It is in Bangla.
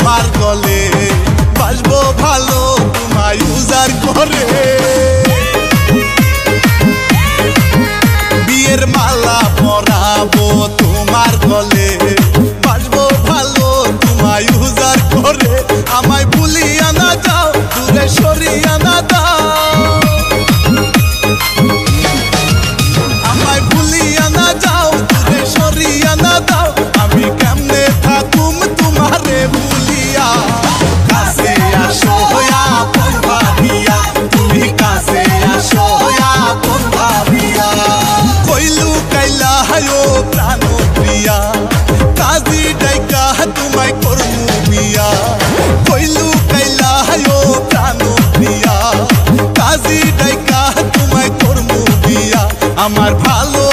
তোমার গলে বাসবো ভালো তোমায় উজার করে বিয়ের মালা পরাবো তোমার গলে বাসবো ভালো তোমায় উজার করে আমায় ভুলিয়া না যাও দূরে সরিয়া না দাও আমায় ভুলিয়া না যাও দূরে সরিয়া না দাও আমি কেমনে থাকুম তোমারে ভুলিয়া কাছে আসো আপন ভাবিয়া তুমি কাছে আসো আপন ভাবিয়া কইলু কাইলা হায়ো প্রাণ প্রিয়া কাজী ডাইকা তোমায় করমু বিয়া কইলু কাইলা হায়ো প্রাণ প্রিয়া কাজী ডাইকা তোমায় করমু বিয়া আমার ভালো